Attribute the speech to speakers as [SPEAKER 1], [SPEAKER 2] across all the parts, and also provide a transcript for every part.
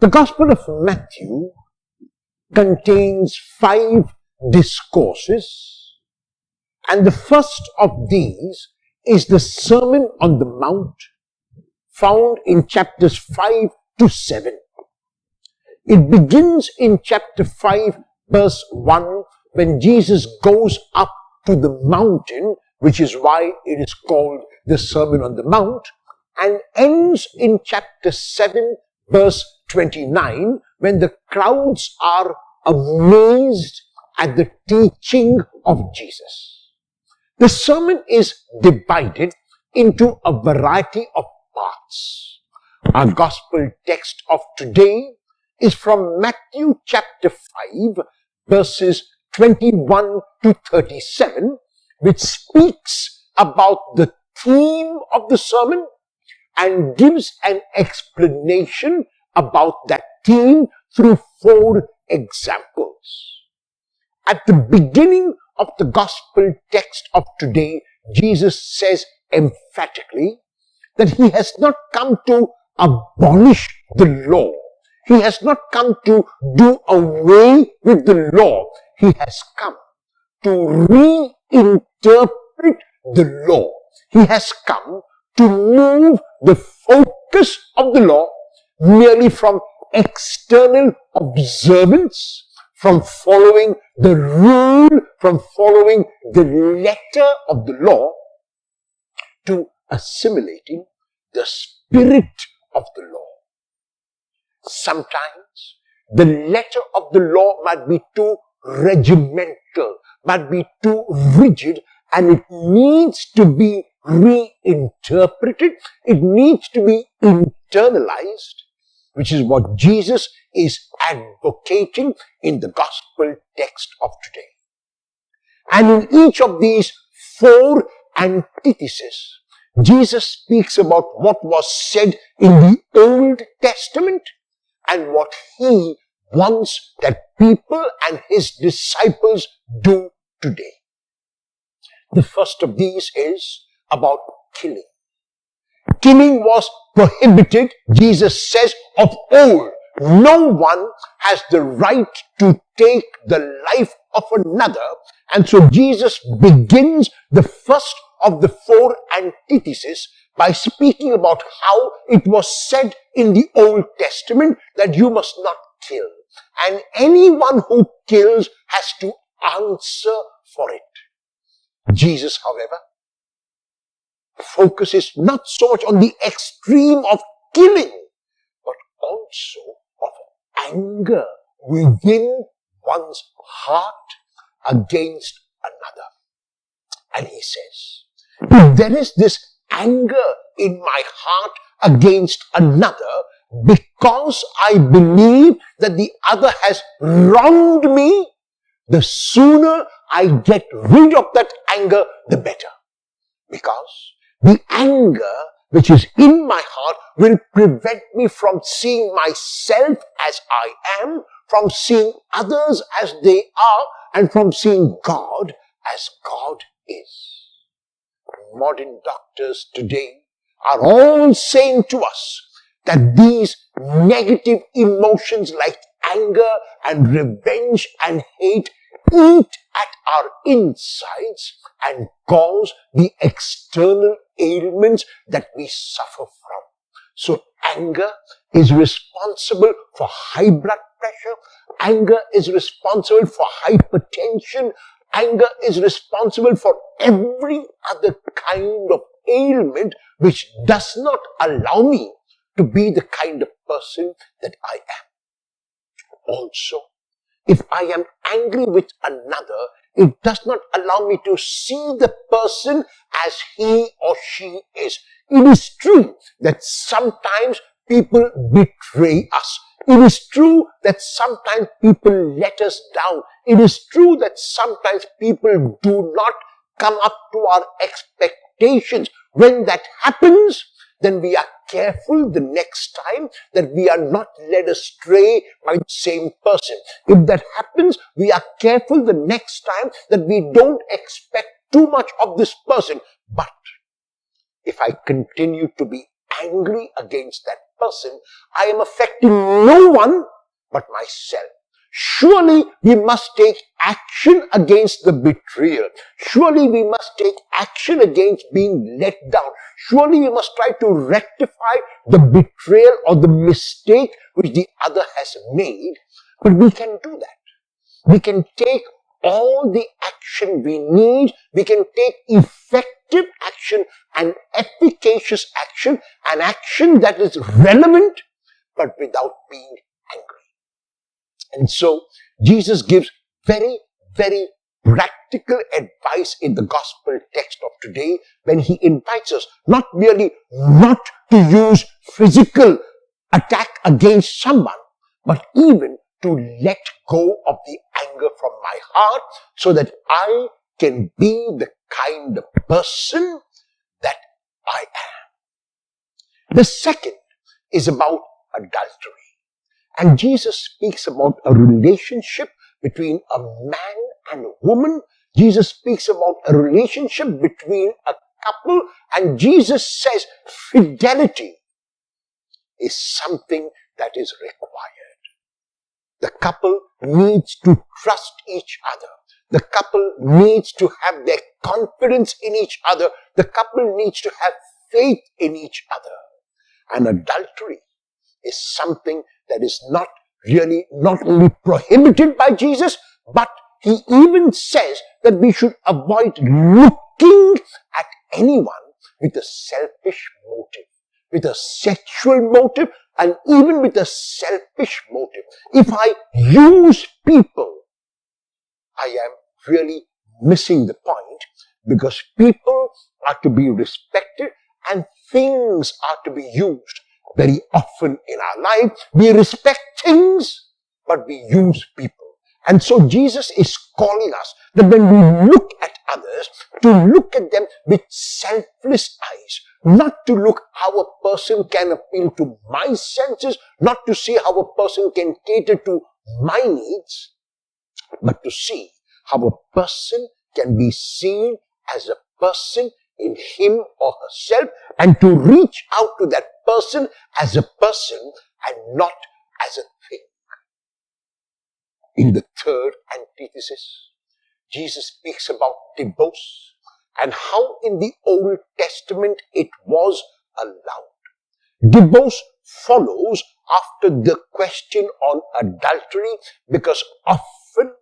[SPEAKER 1] The Gospel of Matthew contains 5 discourses, and the first of these is the Sermon on the Mount, found in chapters 5 to 7. It begins in chapter 5, verse 1, when Jesus goes up to the mountain, which is why it is called the Sermon on the Mount, and ends in chapter 7, verse 29, when the crowds are amazed at the teaching of Jesus. The sermon is divided into a variety of parts. Our gospel text of today is from Matthew chapter 5, verses 21 to 37, which speaks about the theme of the sermon and gives an explanation about that theme through 4 examples. At the beginning of the gospel text of today, Jesus says emphatically that he has not come to abolish the law. He has not come to do away with the law. He has come to reinterpret the law. He has come to move the focus of the law merely from external observance, from following the rule, from following the letter of the law, to assimilating the spirit of the law. Sometimes the letter of the law might be too regimental, might be too rigid, and it needs to be reinterpreted. It needs to be internalized, which is what Jesus is advocating in the gospel text of today. And in each of these 4 antitheses, Jesus speaks about what was said in the Old Testament and what he wants that people and his disciples do today. The first of these is about killing. Killing was prohibited, Jesus says, of old. No one has the right to take the life of another. And so Jesus begins the first of the 4 antitheses by speaking about how it was said in the Old Testament that you must not kill. And anyone who kills has to answer for it. Jesus, however, focuses not so much on the extreme of killing, but also of anger within one's heart against another. And he says, if there is this anger in my heart against another because I believe that the other has wronged me, the sooner I get rid of that anger, the better. Because the anger which is in my heart will prevent me from seeing myself as I am, from seeing others as they are, and from seeing God as God is. Modern doctors today are all saying to us that these negative emotions like anger and revenge and hate eat at our insides and cause the external ailments that we suffer from. So anger is responsible for high blood pressure. Anger is responsible for hypertension. Anger is responsible for every other kind of ailment which does not allow me to be the kind of person that I am. Also, if I am angry with another, it does not allow me to see the person as he or she is. It is true that sometimes people betray us. It is true that sometimes people let us down. It is true that sometimes people do not come up to our expectations. When that happens, then we are careful the next time that we are not led astray by the same person. If that happens, we are careful the next time that we don't expect too much of this person. But if I continue to be angry against that person, I am affecting no one but myself. Surely we must take action against the betrayal. Surely we must take action against being let down. Surely we must try to rectify the betrayal or the mistake which the other has made. But we can do that. We can take all the action we need. We can take effective action and efficacious action, an action that is relevant but without being angry. And so Jesus gives very, very practical advice in the gospel text of today when he invites us not merely not to use physical attack against someone, but even to let go of the anger from my heart so that I can be the kind of person that I am. The second is about adultery. And Jesus speaks about a relationship between a man and a woman. Jesus speaks about a relationship between a couple. And Jesus says fidelity is something that is required. The couple needs to trust each other. The couple needs to have their confidence in each other. The couple needs to have faith in each other. And adultery is something that is not only prohibited by Jesus, but he even says that we should avoid looking at anyone with a selfish motive, with a sexual motive, and even with a selfish motive. If I use people, I am really missing the point, because people are to be respected and things are to be used. Very often in our life, we respect things, but we use people. And so Jesus is calling us that when we look at others, to look at them with selfless eyes, not to look how a person can appeal to my senses, not to see how a person can cater to my needs, but to see how a person can be seen as a person in him or herself, and to reach out to that person as a person and not as a thing. In the third antithesis, Jesus speaks about divorce and how in the Old Testament it was allowed. Divorce follows after the question on adultery, because often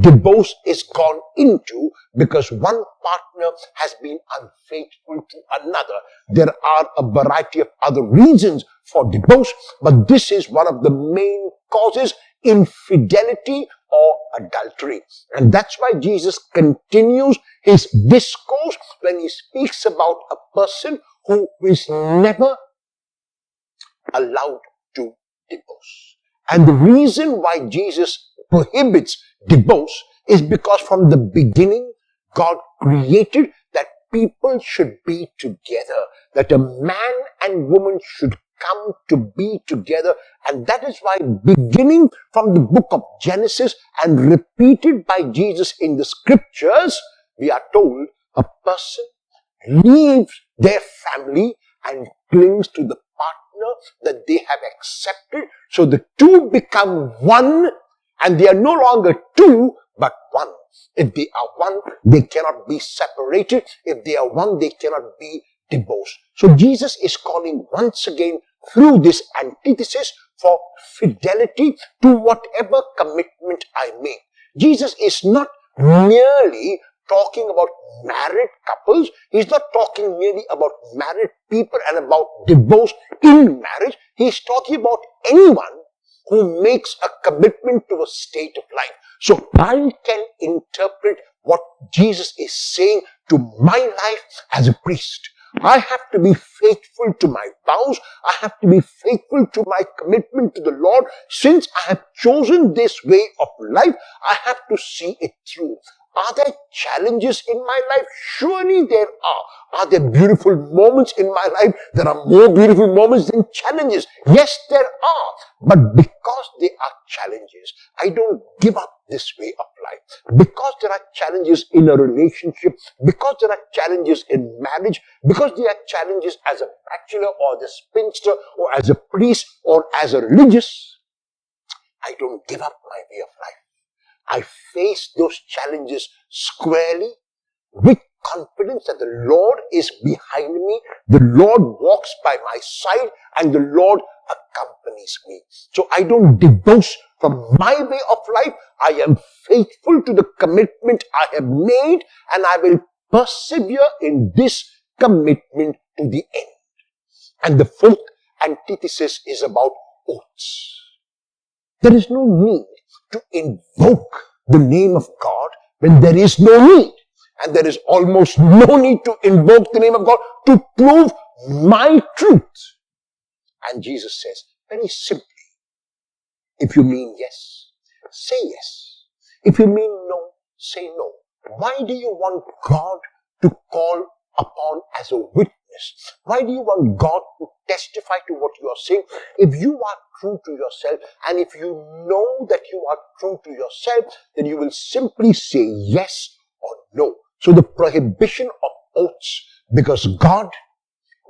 [SPEAKER 1] divorce is gone into because one partner has been unfaithful to another. There are a variety of other reasons for divorce, but this is one of the main causes: infidelity or adultery. And that's why Jesus continues his discourse when he speaks about a person who is never allowed to divorce. And the reason why Jesus prohibits divorce is because from the beginning, God created that people should be together, that a man and woman should come to be together. And that is why, beginning from the book of Genesis and repeated by Jesus in the scriptures, we are told a person leaves their family and clings to the partner that they have accepted. So the two become one, and they are no longer two, but one. If they are one, they cannot be separated. If they are one, they cannot be divorced. So Jesus is calling once again through this antithesis for fidelity to whatever commitment I make. Jesus is not merely talking about married couples. He's not talking merely about married people and about divorce in marriage. He's talking about anyone who makes a commitment to a state of life. So I can interpret what Jesus is saying to my life as a priest. I have to be faithful to my vows. I have to be faithful to my commitment to the Lord. Since I have chosen this way of life, I have to see it through. Are there challenges in my life? Surely there are. Are there beautiful moments in my life? There are more beautiful moments than challenges. Yes, there are. But because there are challenges, I don't give up this way of life. Because there are challenges in a relationship, because there are challenges in marriage, because there are challenges as a bachelor or the spinster or as a priest or as a religious, I don't give up my way of life. I face those challenges squarely with confidence that the Lord is behind me, the Lord walks by my side, and the Lord accompanies me. So I don't divorce from my way of life. I am faithful to the commitment I have made, and I will persevere in this commitment to the end. And the fourth antithesis is about oaths. There is no need to invoke the name of God when there is no need. And there is almost no need to invoke the name of God to prove my truth. And Jesus says, very simply, if you mean yes, say yes. If you mean no, say no. Why do you want God to call upon as a witness? Why do you want God to testify to what you are saying? If you are true to yourself, and if you know that you are true to yourself, then you will simply say yes or no. So the prohibition of oaths, because God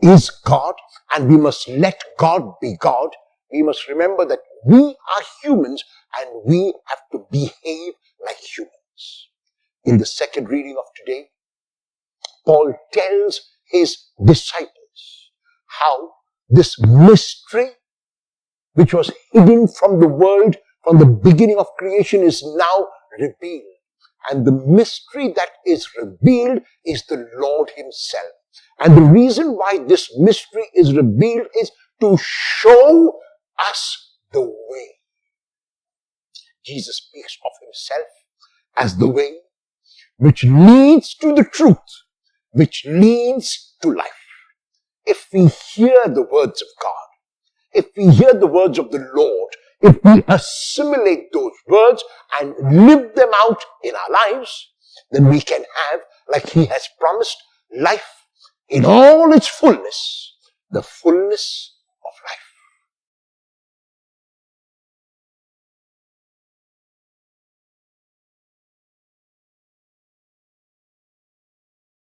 [SPEAKER 1] is God and we must let God be God, we must remember that we are humans and we have to behave like humans. In the second reading of today, Paul tells his disciples how this mystery, which was hidden from the world from the beginning of creation, is now revealed. And the mystery that is revealed is the Lord himself. And the reason why this mystery is revealed is to show us the way. Jesus speaks of himself as the way which leads to the truth, which leads to life. If we hear the words of God, if we hear the words of the Lord, if we assimilate those words and live them out in our lives, then we can have, like he has promised, life in all its fullness, the fullness of life.